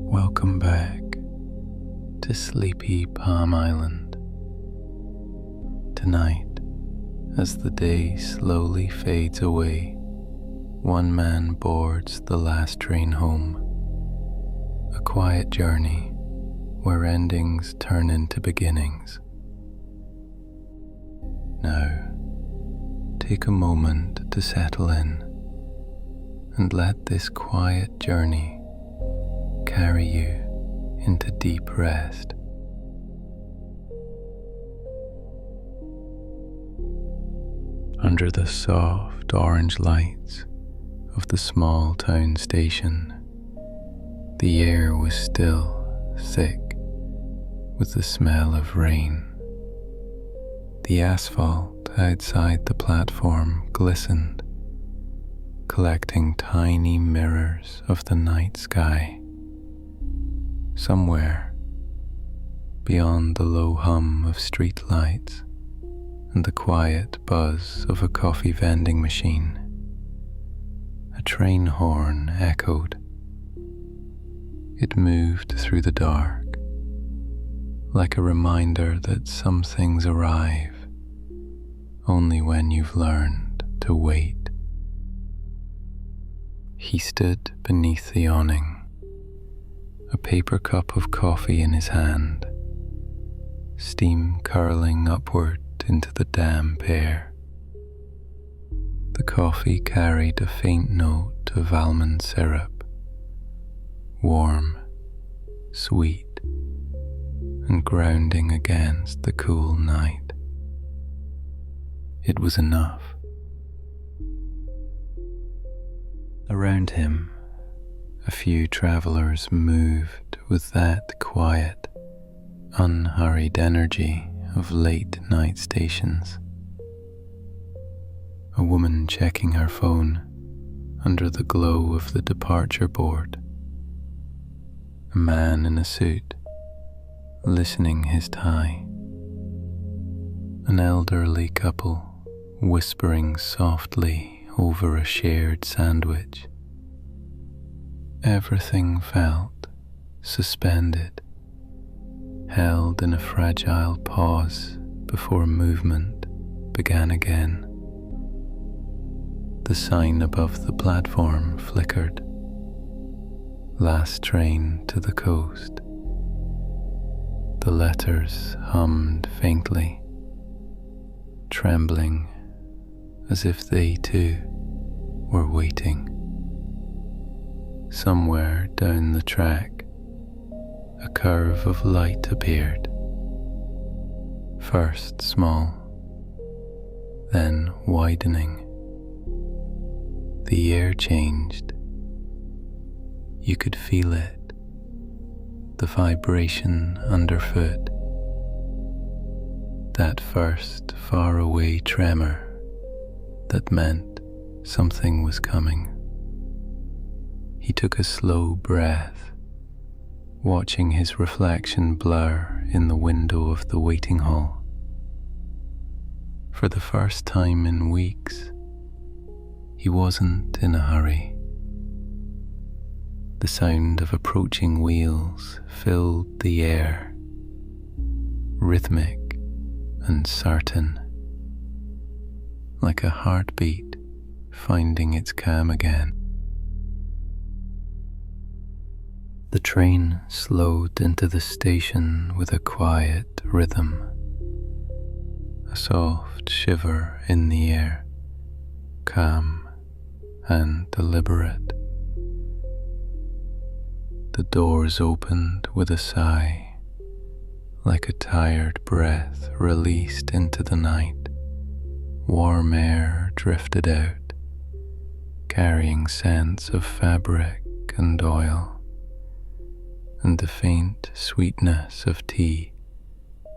Welcome back to sleepy Palm Island. Tonight, as the day slowly fades away, one man boards the last train home. A quiet journey where endings turn into beginnings. Now, take a moment to settle in and let this quiet journey carry you into deep rest. Under the soft orange lights of the small town station, the air was still thick with the smell of rain. The asphalt outside the platform glistened, collecting tiny mirrors of the night sky. Somewhere, beyond the low hum of street lights and the quiet buzz of a coffee vending machine, a train horn echoed. It moved through the dark, like a reminder that some things arrive only when you've learned to wait. He stood beneath the awning, a paper cup of coffee in his hand, steam curling upward into the damp air. The coffee carried a faint note of almond syrup, warm, sweet, and grounding against the cool night. It was enough. Around him, a few travelers moved with that quiet, unhurried energy of late night stations. A woman checking her phone under the glow of the departure board. A man in a suit, listening his tie. An elderly couple whispering softly over a shared sandwich. Everything felt suspended, held in a fragile pause before movement began again. The sign above the platform flickered. Last train to the coast. The letters hummed faintly, trembling as if they too were waiting. Somewhere down the track, a curve of light appeared. First small, then widening. The air changed. You could feel it, the vibration underfoot. That first faraway tremor that meant something was coming. He took a slow breath, watching his reflection blur in the window of the waiting hall. For the first time in weeks, he wasn't in a hurry. The sound of approaching wheels filled the air, rhythmic and certain, like a heartbeat finding its calm again. The train slowed into the station with a quiet rhythm, a soft shiver in the air, calm and deliberate. The doors opened with a sigh, like a tired breath released into the night. Warm air drifted out, carrying scents of fabric and oil, and the faint sweetness of tea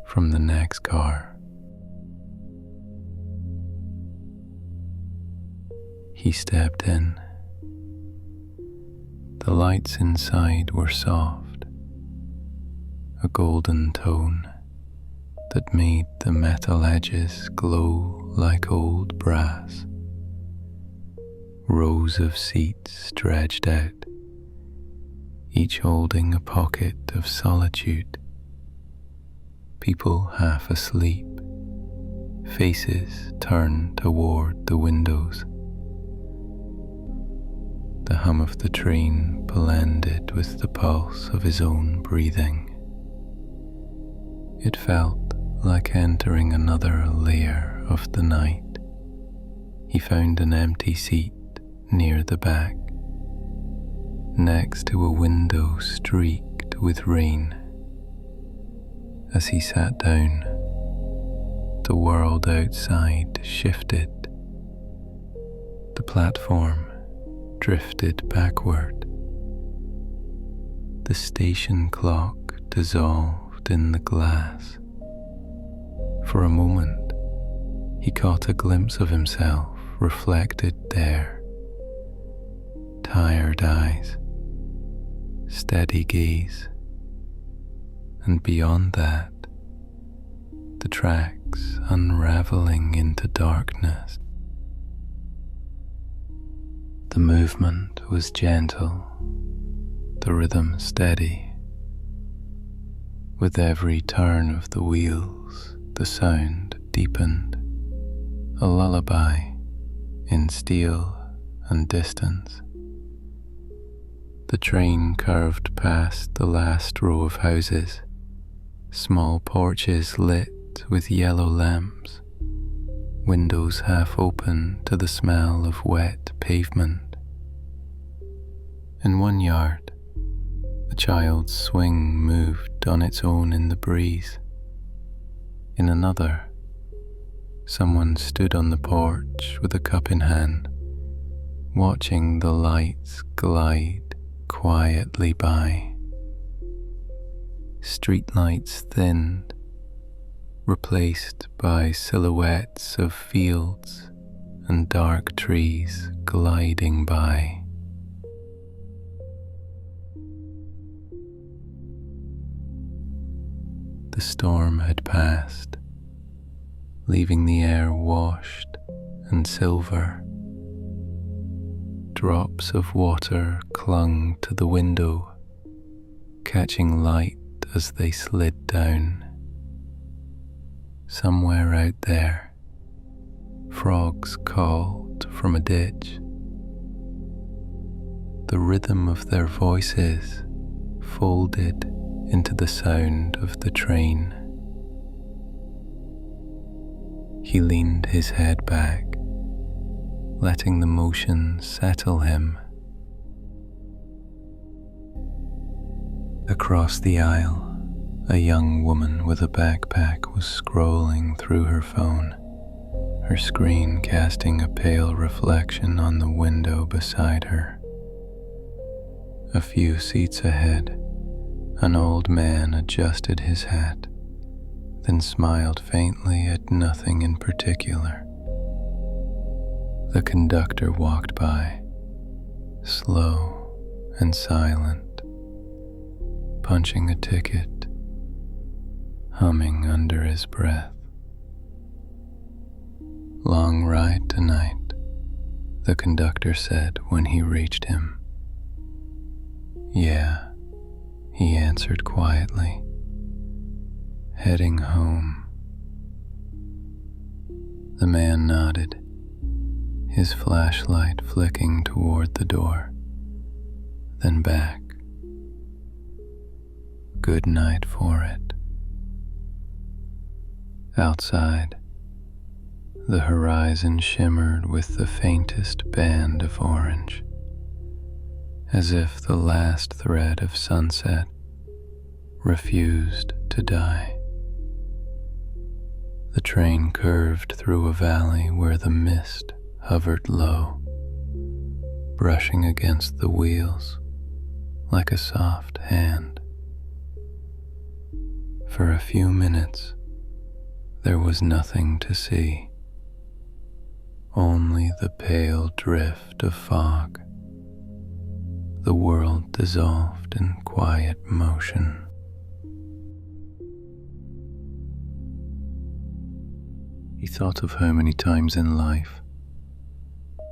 from the next car. He stepped in. The lights inside were soft, a golden tone that made the metal edges glow like old brass. Rows of seats stretched out, each holding a pocket of solitude. People half asleep, faces turned toward the windows. The hum of the train blended with the pulse of his own breathing. It felt like entering another layer of the night. He found an empty seat near the back, next to a window streaked with rain. As he sat down, the world outside shifted. The platform drifted backward. The station clock dissolved in the glass. For a moment, he caught a glimpse of himself reflected there. Tired eyes, steady gaze, and beyond that, the tracks unraveling into darkness. The movement was gentle, the rhythm steady. With every turn of the wheels, the sound deepened, a lullaby in steel and distance. The train curved past the last row of houses, small porches lit with yellow lamps, windows half open to the smell of wet pavement. In one yard, a child's swing moved on its own in the breeze. In another, someone stood on the porch with a cup in hand, watching the lights glide quietly by. Streetlights thinned, replaced by silhouettes of fields and dark trees gliding by. The storm had passed, leaving the air washed and silver. Drops of water clung to the window, catching light as they slid down. Somewhere out there, frogs called from a ditch. The rhythm of their voices folded into the sound of the train. He leaned his head back, letting the motion settle him. Across the aisle, a young woman with a backpack was scrolling through her phone, her screen casting a pale reflection on the window beside her. A few seats ahead, an old man adjusted his hat, then smiled faintly at nothing in particular. The conductor walked by, slow and silent, punching a ticket, humming under his breath. "Long ride tonight," the conductor said when he reached him. "Yeah," he answered quietly, "heading home." The man nodded, his flashlight flicking toward the door, then back. Good night for it. Outside, the horizon shimmered with the faintest band of orange, as if the last thread of sunset refused to die. The train curved through a valley where the mist hovered low, brushing against the wheels like a soft hand. For a few minutes, there was nothing to see, only the pale drift of fog. The world dissolved in quiet motion. He thought of how many times in life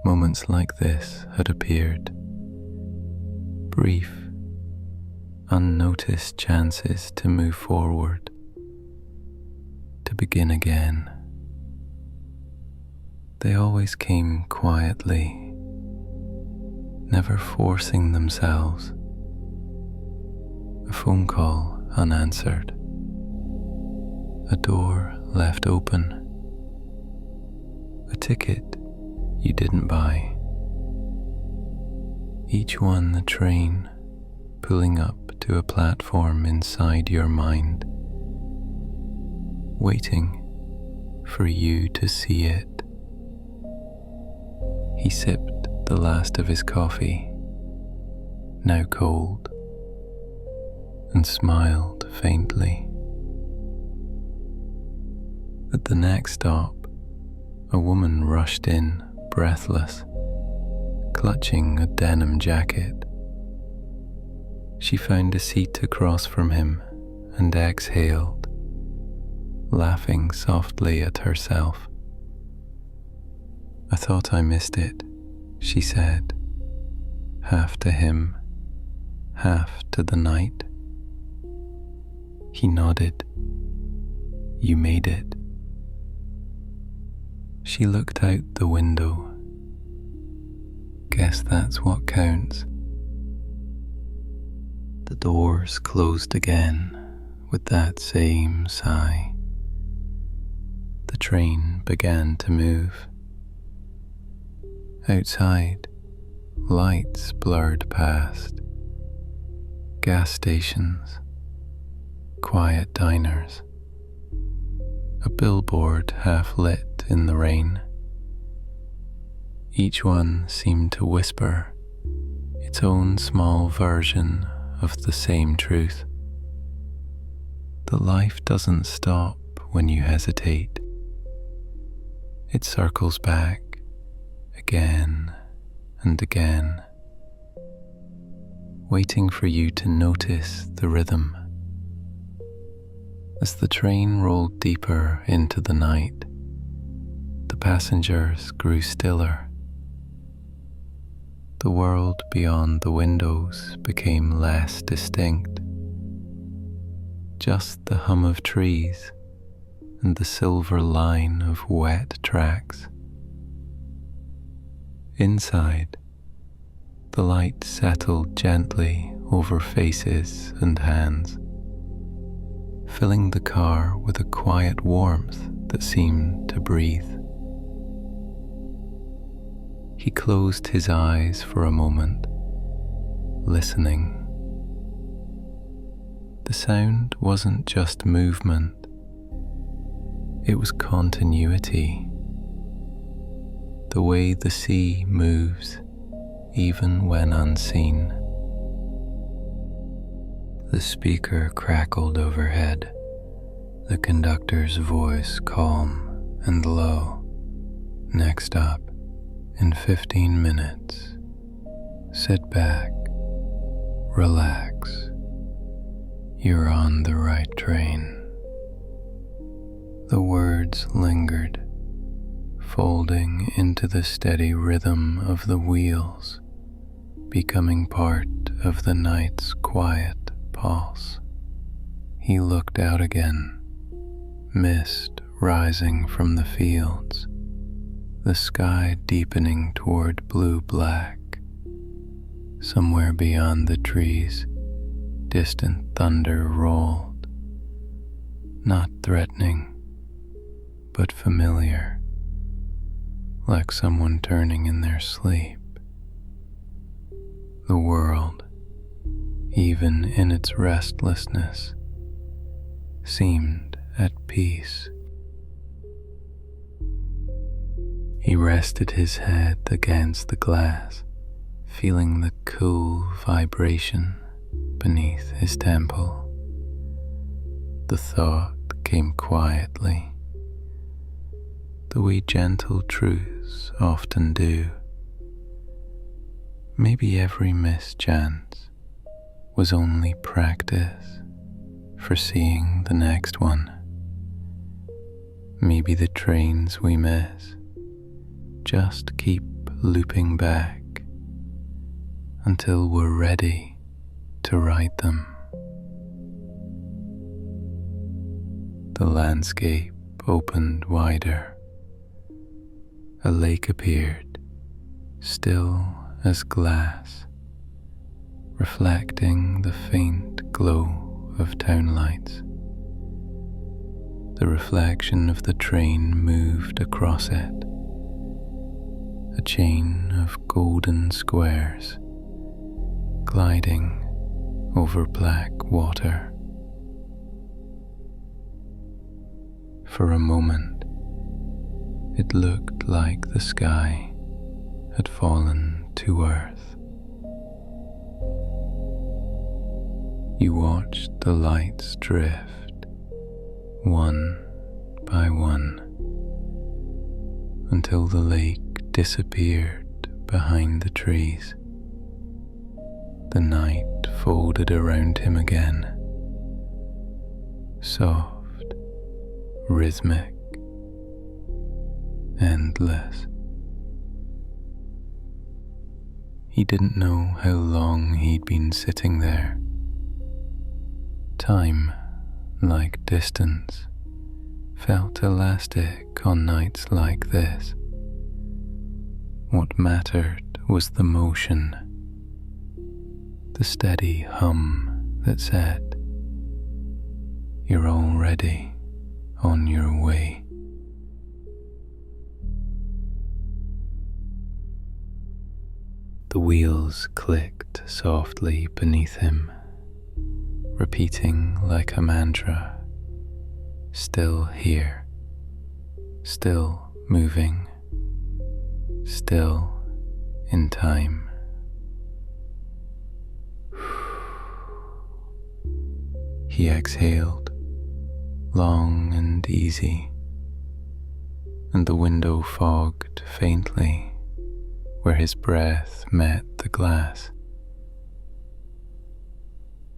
moments like this had appeared, brief unnoticed chances to move forward, to begin again. They always came quietly, never forcing themselves. A phone call unanswered, a door left open, a ticket you didn't buy. Each one the train pulling up to a platform inside your mind, waiting for you to see it. He sipped the last of his coffee, now cold, and smiled faintly. At the next stop, a woman rushed in, breathless, clutching a denim jacket. She found a seat across from him and exhaled, laughing softly at herself. "I thought I missed it," she said, half to him, half to the night. He nodded. "You made it." She looked out the window. "Guess that's what counts." The doors closed again with that same sigh. The train began to move. Outside, lights blurred past. Gas stations, quiet diners, a billboard half lit in the rain. Each one seemed to whisper its own small version of the same truth. The life doesn't stop when you hesitate. It circles back again and again, waiting for you to notice the rhythm. As the train rolled deeper into the night, the passengers grew stiller. The world beyond the windows became less distinct. Just the hum of trees and the silver line of wet tracks. Inside, the light settled gently over faces and hands, filling the car with a quiet warmth that seemed to breathe. He closed his eyes for a moment, listening. The sound wasn't just movement, it was continuity. The way the sea moves, even when unseen. The speaker crackled overhead, the conductor's voice calm and low. "Next up, in 15 minutes, sit back, relax. You're on the right train." The words lingered, folding into the steady rhythm of the wheels, becoming part of the night's quiet pulse. He looked out again, mist rising from the fields, the sky deepening toward blue-black. Somewhere beyond the trees, distant thunder rolled, not threatening, but familiar, like someone turning in their sleep. The world, even in its restlessness, seemed at peace. He rested his head against the glass, feeling the cool vibration beneath his temple. The thought came quietly, the way gentle truths often do. Maybe every mischance was only practice for seeing the next one. Maybe the trains we miss just keep looping back until we're ready to ride them. the landscape opened wider. A lake appeared, still as glass, reflecting the faint glow of town lights. The reflection of the train moved across it, a chain of golden squares gliding over black water. For a moment, it looked like the sky had fallen to earth. You watched the lights drift, one by one, until the lake disappeared behind the trees. The night folded around him again, soft, rhythmic, endless. He didn't know how long he'd been sitting there. Time, like distance, felt elastic on nights like this. What mattered was the motion, the steady hum that said, "You're already on your way." The wheels clicked softly beneath him, repeating like a mantra, still here, still moving, still in time. He exhaled, long and easy, and the window fogged faintly where his breath met the glass.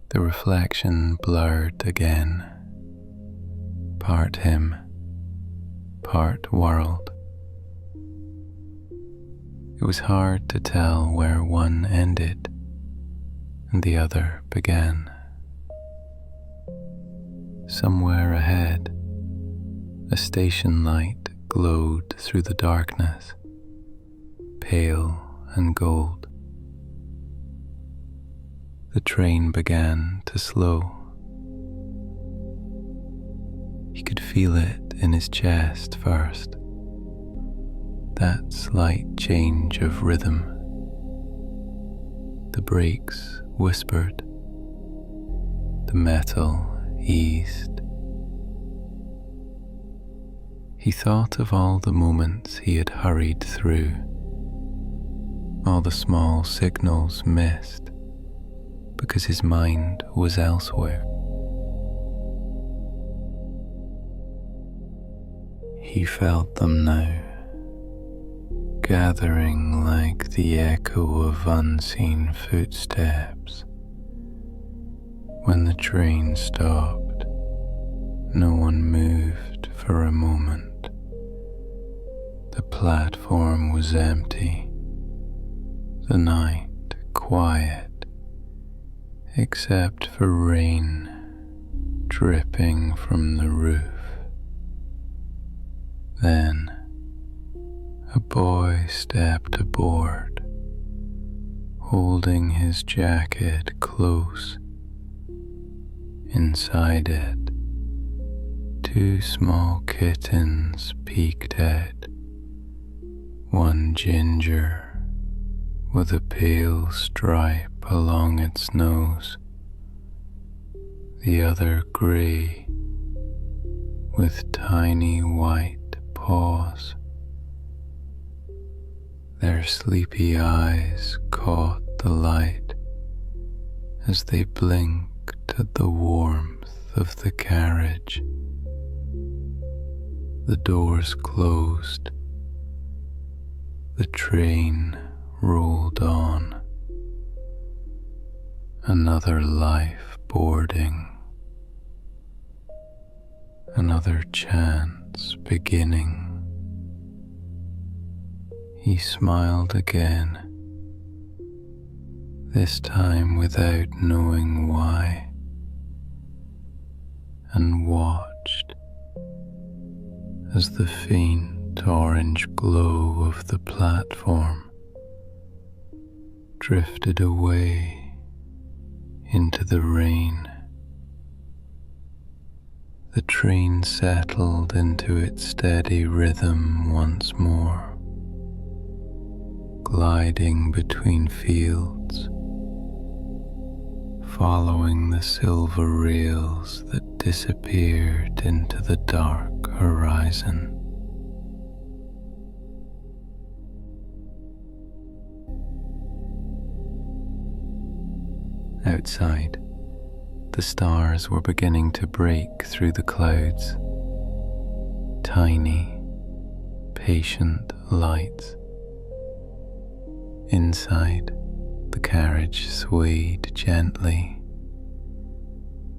The reflection blurred again, part him, part world. It was hard to tell where one ended and the other began. Somewhere ahead, a station light glowed through the darkness, pale and gold. The train began to slow. He could feel it in his chest first, that slight change of rhythm. The brakes whispered, the metal eased. He thought of all the moments he had hurried through, all the small signals missed because his mind was elsewhere. He felt them now, gathering like the echo of unseen footsteps. When the train stopped, no one moved for a moment. The platform was empty, the night quiet, except for rain dripping from the roof. Then a boy stepped aboard, holding his jacket close. Inside it, two small kittens peeked out, one ginger with a pale stripe along its nose, the other grey with tiny white paws. Their sleepy eyes caught the light as they blinked at the warmth of the carriage. The doors closed. The train rolled on. Another life boarding. Another chance beginning. He smiled again, this time without knowing why, and watched as the faint orange glow of the platform drifted away into the rain. The train settled into its steady rhythm once more, gliding between fields, following the silver rails that disappeared into the dark horizon. Outside, the stars were beginning to break through the clouds, tiny, patient lights. Inside, the carriage swayed gently,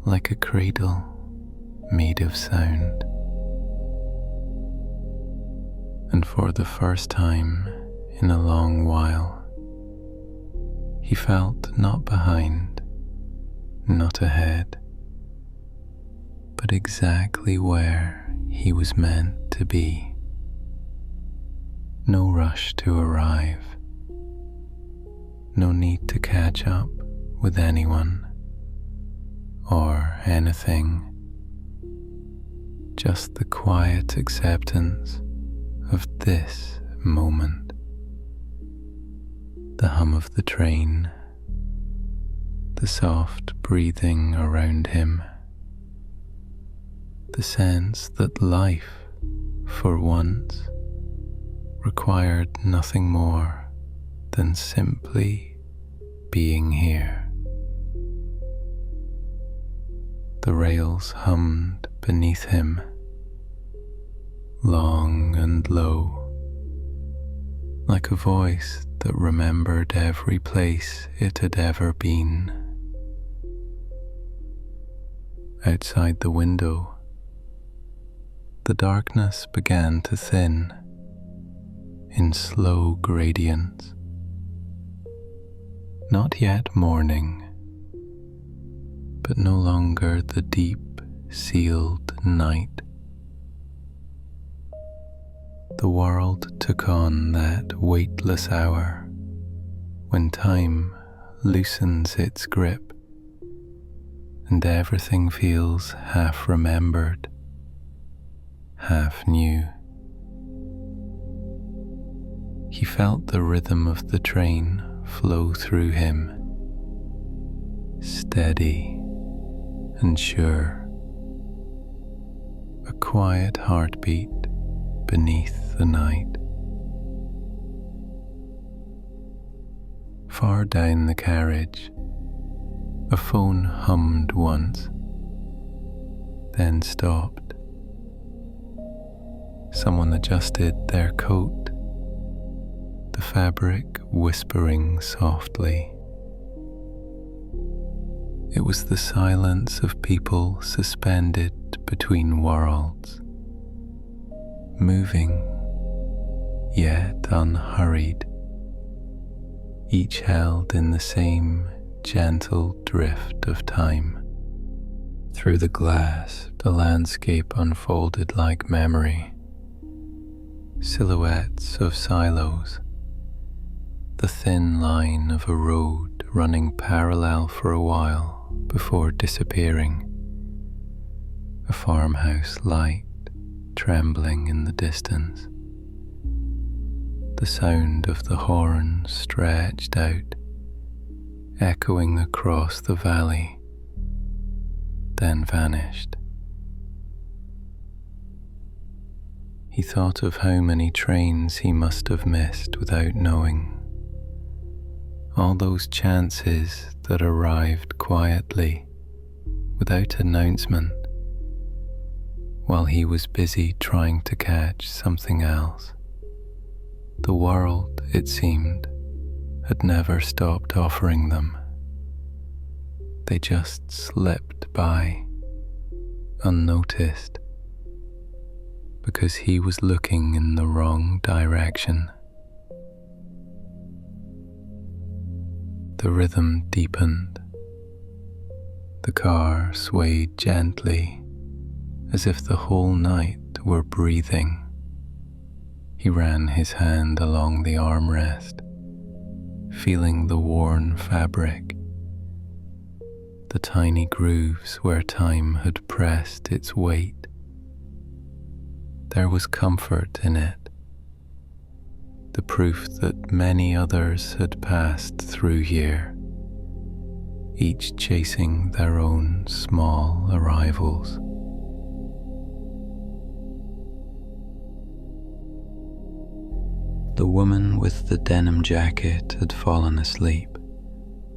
like a cradle made of sound. And for the first time in a long while, he felt not behind, not ahead, but exactly where he was meant to be. No rush to arrive, no need to catch up with anyone or anything, just the quiet acceptance of this moment. The hum of the train, the soft breathing around him, the sense that life, for once, required nothing more than simply being here. The rails hummed beneath him, long and low, like a voice that remembered every place it had ever been. Outside the window, the darkness began to thin in slow gradients. Not yet morning, but no longer the deep, sealed night. The world took on that weightless hour when time loosens its grip and everything feels half remembered, half new. He felt the rhythm of the train flow through him, steady and sure, a quiet heartbeat beneath the night. Far down the carriage, a phone hummed once, then stopped. Someone adjusted their coat, the fabric whispering softly. It was the silence of people suspended between worlds, moving yet unhurried, each held in the same gentle drift of time. Through the glass, the landscape unfolded like memory, silhouettes of silos, the thin line of a road running parallel for a while before disappearing, a farmhouse light trembling in the distance, the sound of the horn stretched out, echoing across the valley, then vanished. He thought of how many trains he must have missed without knowing, all those chances that arrived quietly, without announcement, while he was busy trying to catch something else. The world, it seemed, had never stopped offering them. They just slipped by, unnoticed, because he was looking in the wrong direction. The rhythm deepened. The car swayed gently, as if the whole night were breathing. He ran his hand along the armrest, feeling the worn fabric, the tiny grooves where time had pressed its weight. There was comfort in it, the proof that many others had passed through here, each chasing their own small arrivals. The woman with the denim jacket had fallen asleep,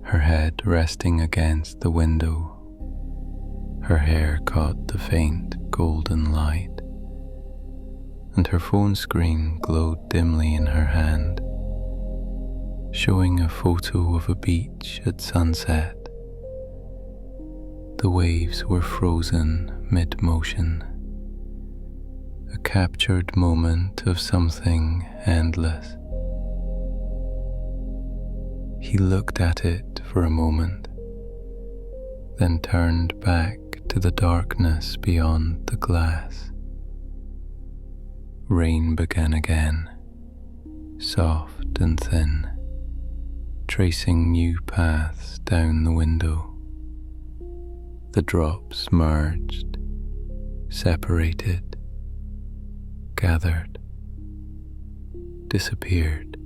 her head resting against the window. Her hair caught the faint golden light, and her phone screen glowed dimly in her hand, showing a photo of a beach at sunset. The waves were frozen mid-motion, a captured moment of something endless. He looked at it for a moment, then turned back to the darkness beyond the glass. Rain began again, soft and thin, tracing new paths down the window. The drops merged, separated, gathered, disappeared.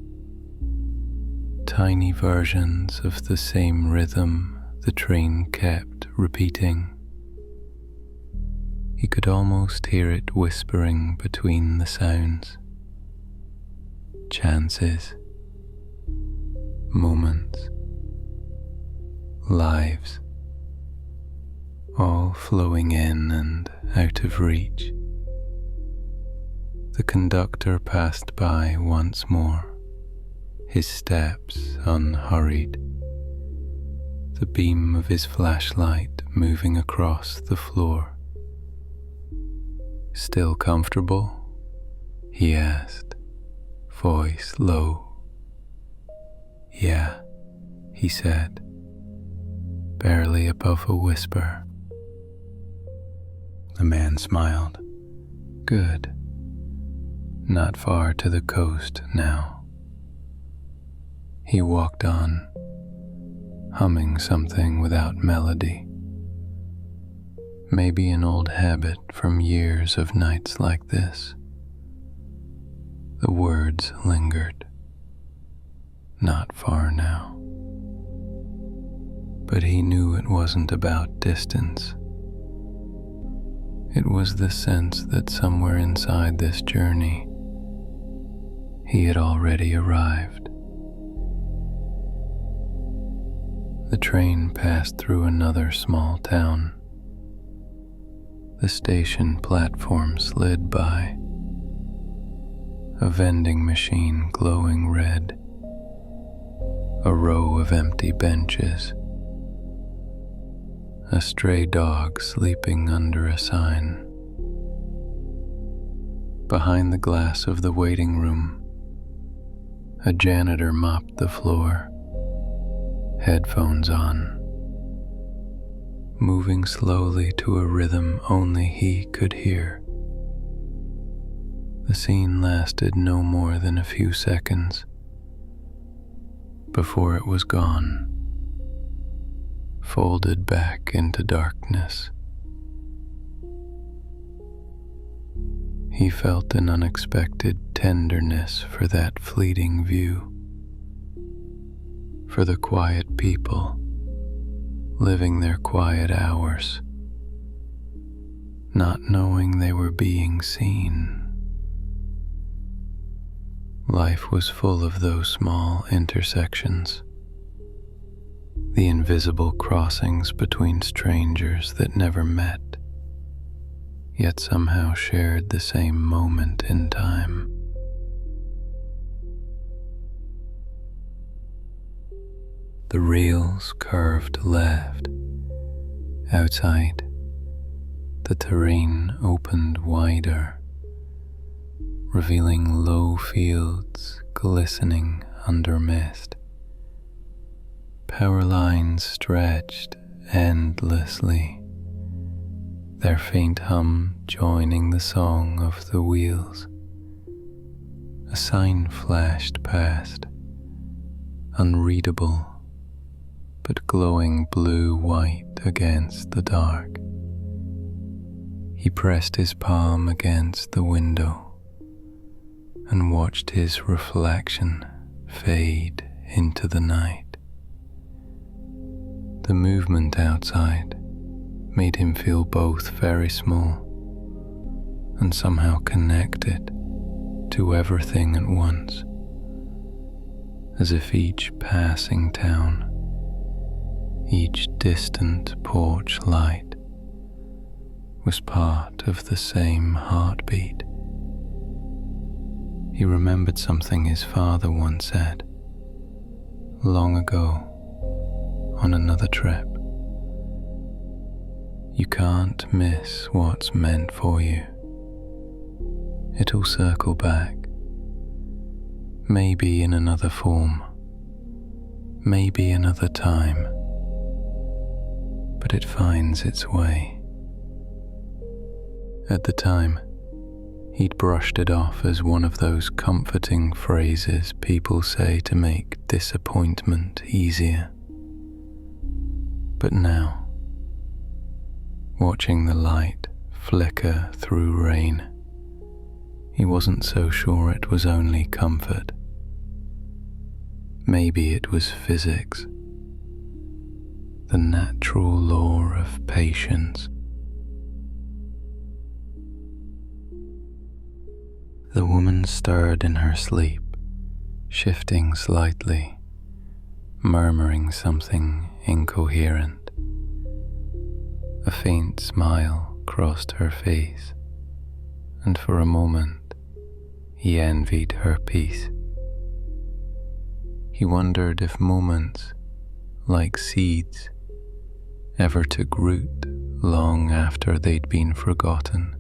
Tiny versions of the same rhythm the train kept repeating. He could almost hear it whispering between the sounds. Chances, moments, lives, all flowing in and out of reach. The conductor passed by once more, his steps unhurried, the beam of his flashlight moving across the floor. "Still comfortable?" he asked, voice low. "Yeah," he said, barely above a whisper. The man smiled. "Good. Not far to the coast now." He walked on, humming something without melody. Maybe an old habit from years of nights like this. The words lingered. Not far now. But he knew it wasn't about distance. It was the sense that somewhere inside this journey, he had already arrived. The train passed through another small town. The station platform slid by, a vending machine glowing red, a row of empty benches, a stray dog sleeping under a sign. Behind the glass of the waiting room, a janitor mopped the floor, headphones on, moving slowly to a rhythm only he could hear. The scene lasted no more than a few seconds before it was gone, folded back into darkness. He felt an unexpected tenderness for that fleeting view, for the quiet people living their quiet hours, not knowing they were being seen. Life was full of those small intersections, the invisible crossings between strangers that never met, yet somehow shared the same moment in time. The rails curved left. Outside, the terrain opened wider, revealing low fields glistening under mist. Power lines stretched endlessly, their faint hum joining the song of the wheels. A sign flashed past, unreadable, but glowing blue-white against the dark. He pressed his palm against the window and watched his reflection fade into the night. The movement outside made him feel both very small and somehow connected to everything at once, as if each passing town, each distant porch light was part of the same heartbeat. He remembered something his father once said, long ago, on another trip. You can't miss what's meant for you. It'll circle back, maybe in another form, maybe another time, but it finds its way. At the time, he'd brushed it off as one of those comforting phrases people say to make disappointment easier. But now, watching the light flicker through rain, he wasn't so sure it was only comfort. Maybe it was physics, the natural law of patience. The woman stirred in her sleep, shifting slightly, murmuring something incoherent. A faint smile crossed her face, and for a moment he envied her peace. He wondered if moments, like seeds, ever took root long after they'd been forgotten,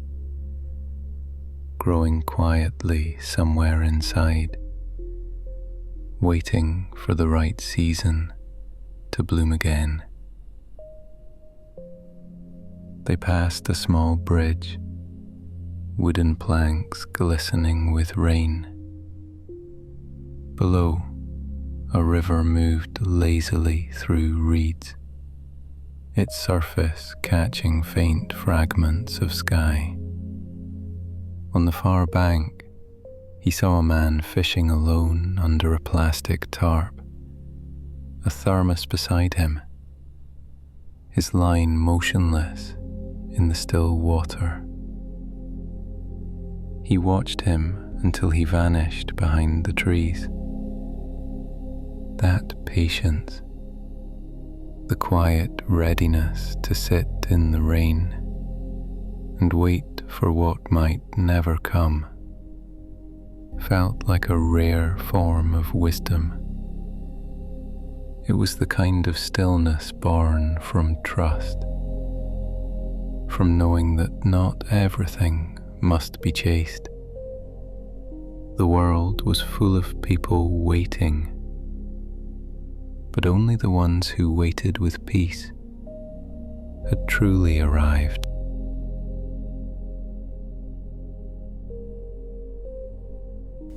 growing quietly somewhere inside, waiting for the right season to bloom again. They passed a small bridge, wooden planks glistening with rain. Below, a river moved lazily through reeds, its surface catching faint fragments of sky. On the far bank, he saw a man fishing alone under a plastic tarp, a thermos beside him, his line motionless in the still water. He watched him until he vanished behind the trees. That patience, the quiet readiness to sit in the rain and wait for what might never come, felt like a rare form of wisdom. It was the kind of stillness born from trust, from knowing that not everything must be chased. The world was full of people waiting, but only the ones who waited with peace had truly arrived.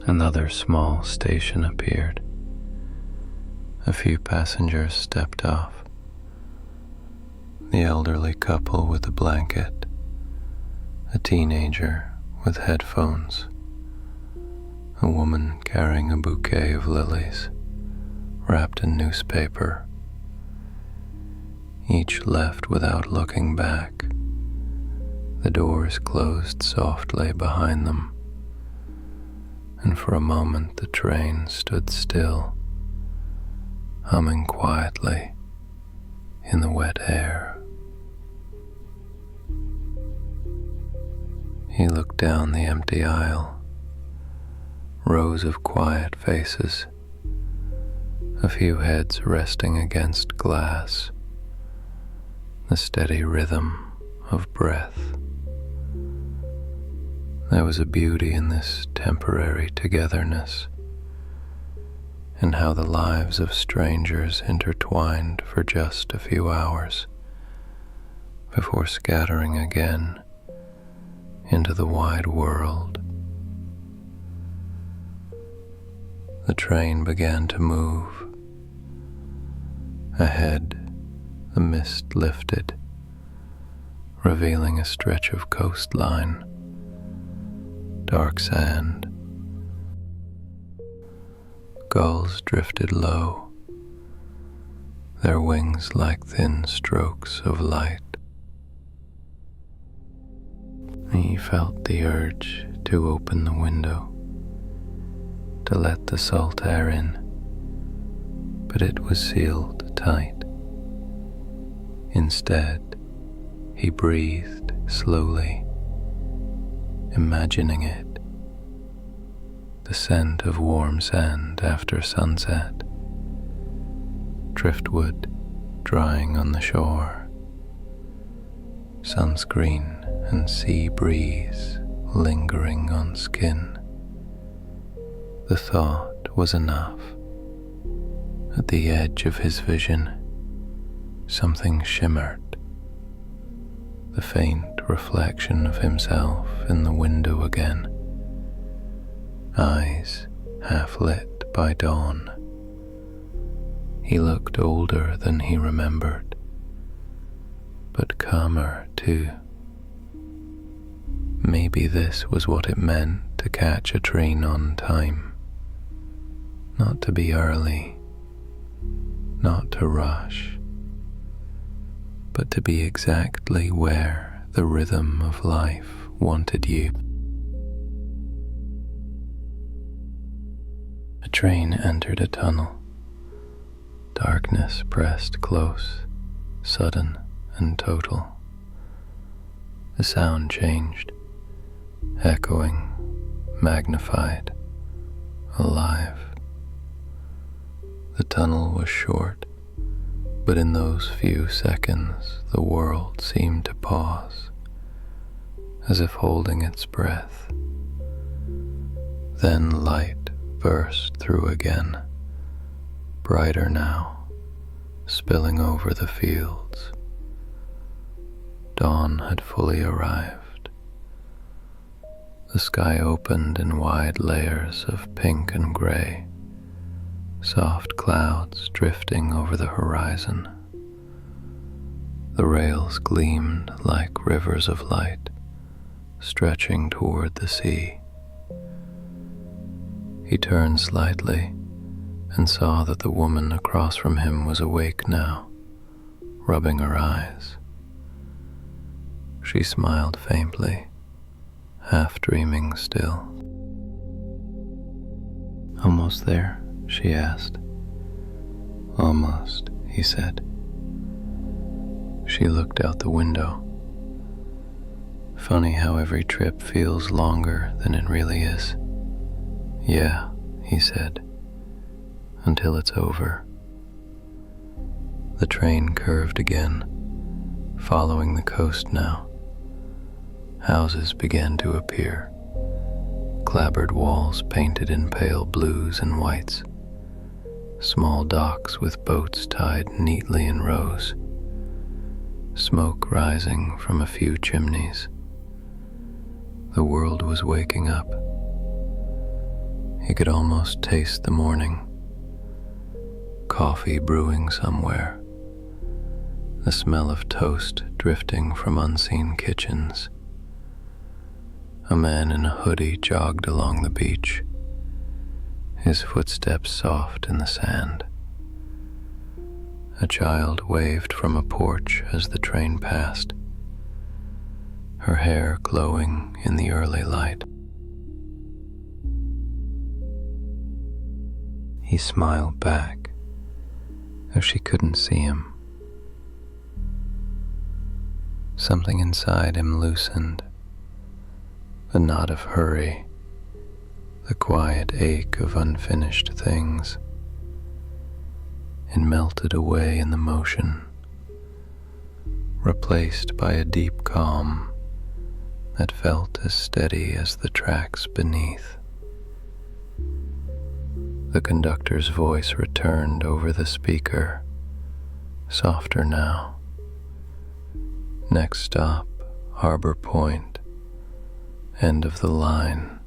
Another small station appeared. A few passengers stepped off. The elderly couple with a blanket, a teenager with headphones, a woman carrying a bouquet of lilies wrapped in newspaper. Each left without looking back. The doors closed softly behind them, and for a moment the train stood still, humming quietly in the wet air. He looked down the empty aisle, rows of quiet faces, a few heads resting against glass, the steady rhythm of breath. There was a beauty in this temporary togetherness, in how the lives of strangers intertwined for just a few hours before scattering again into the wide world. The train began to move. Ahead, the mist lifted, revealing a stretch of coastline, dark sand. Gulls drifted low, their wings like thin strokes of light. He felt the urge to open the window, to let the salt air in, but it was sealed tight. Instead, he breathed slowly, imagining it, the scent of warm sand after sunset, driftwood drying on the shore, sunscreen and sea breeze lingering on skin. The thought was enough. At the edge of his vision, something shimmered, the faint reflection of himself in the window again, eyes half lit by dawn. He looked older than he remembered, but calmer too. Maybe this was what it meant to catch a train on time. Not to be early, not to rush, but to be exactly where the rhythm of life wanted you. A train entered a tunnel. Darkness pressed close, sudden and total. The sound changed, echoing, magnified, alive. The tunnel was short, but in those few seconds the world seemed to pause, as if holding its breath. Then light burst through again, brighter now, spilling over the fields. Dawn had fully arrived. The sky opened in wide layers of pink and gray, soft clouds drifting over the horizon. The rails gleamed like rivers of light, stretching toward the sea. He turned slightly and saw that the woman across from him was awake now, rubbing her eyes. She smiled faintly, half dreaming still. "Almost there?" she asked. "Almost," he said. She looked out the window. "Funny how every trip feels longer than it really is." "Yeah," he said, "until it's over." The train curved again, following the coast now. Houses began to appear, clapboard walls painted in pale blues and whites, small docks with boats tied neatly in rows, smoke rising from a few chimneys. The world was waking up. He could almost taste the morning. Coffee brewing somewhere, the smell of toast drifting from unseen kitchens. A man in a hoodie jogged along the beach, his footsteps soft in the sand. A child waved from a porch as the train passed, her hair glowing in the early light. He smiled back, as she couldn't see him. Something inside him loosened, the knot of hurry, the quiet ache of unfinished things. It melted away in the motion, replaced by a deep calm that felt as steady as the tracks beneath. The conductor's voice returned over the speaker, softer now. Next stop, Harbor Point, end of the line.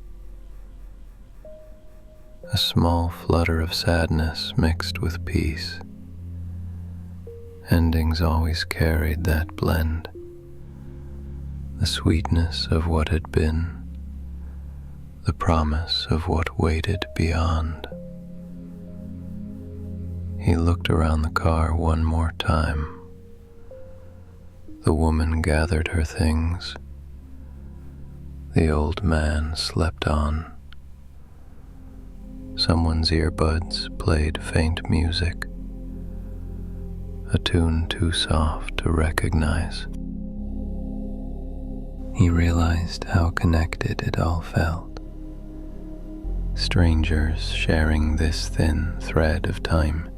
A small flutter of sadness mixed with peace. Endings always carried that blend. The sweetness of what had been, the promise of what waited beyond. He looked around the car one more time. The woman gathered her things. The old man slept on. Someone's earbuds played faint music, a tune too soft to recognize. He realized how connected it all felt. Strangers sharing this thin thread of time,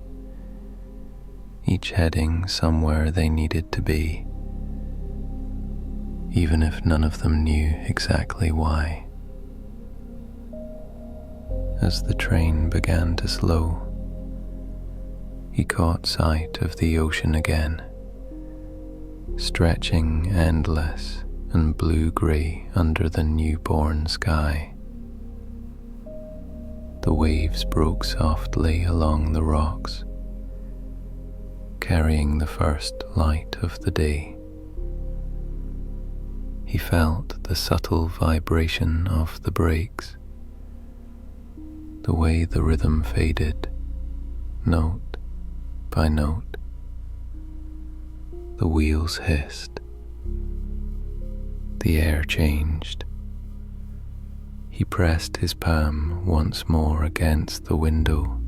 each heading somewhere they needed to be, even if none of them knew exactly why. As the train began to slow, he caught sight of the ocean again, stretching endless and blue-grey under the newborn sky. The waves broke softly along the rocks, carrying the first light of the day. He felt the subtle vibration of the brakes, the way the rhythm faded, note by note. The wheels hissed. The air changed. He pressed his palm once more against the window,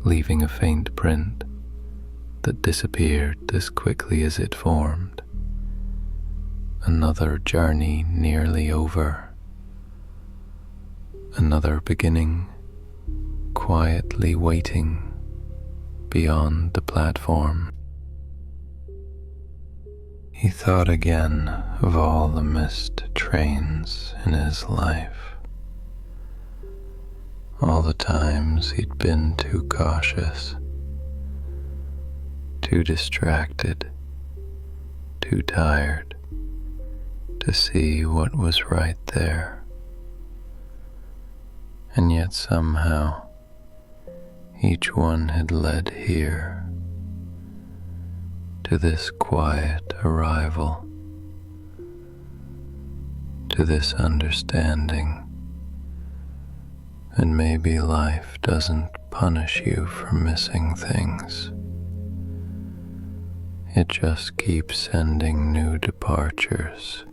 leaving a faint print that disappeared as quickly as it formed. Another journey nearly over. Another beginning, quietly waiting beyond the platform. He thought again of all the missed trains in his life, all the times he'd been too cautious, too distracted, too tired to see what was right there. And yet somehow, each one had led here, to this quiet arrival, to this understanding. And maybe life doesn't punish you for missing things. It just keeps sending new departures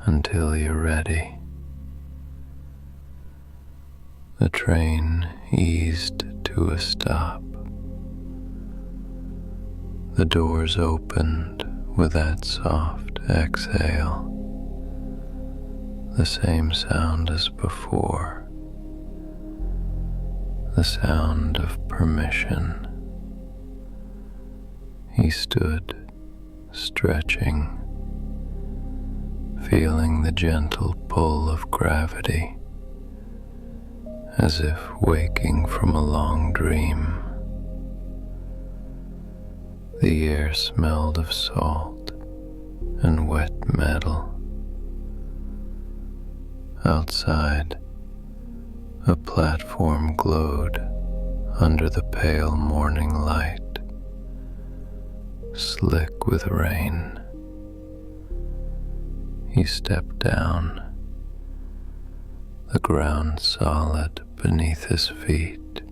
until you're ready. The train eased to a stop. The doors opened with that soft exhale, the same sound as before, the sound of permission. He stood, stretching, feeling the gentle pull of gravity, as if waking from a long dream. The air smelled of salt and wet metal. Outside, a platform glowed under the pale morning light, slick with rain. He stepped down, the ground solid beneath his feet,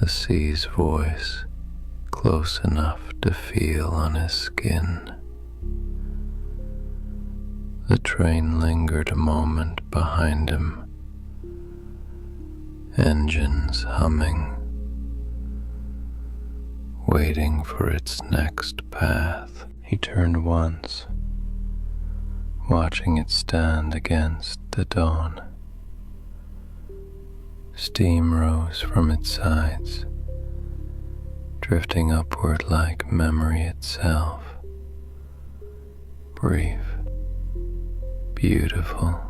the sea's voice close enough to feel on his skin. The train lingered a moment behind him, engines humming, waiting for its next path. He turned once, watching it stand against the dawn. Steam rose from its sides, drifting upward like memory itself. Brief, beautiful,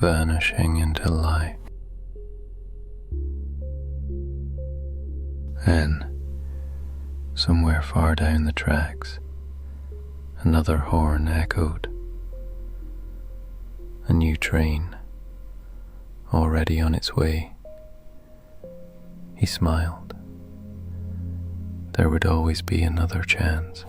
vanishing into light. Then, Somewhere far down the tracks, another horn echoed. A new train, already on its way. He smiled. There would always be another chance.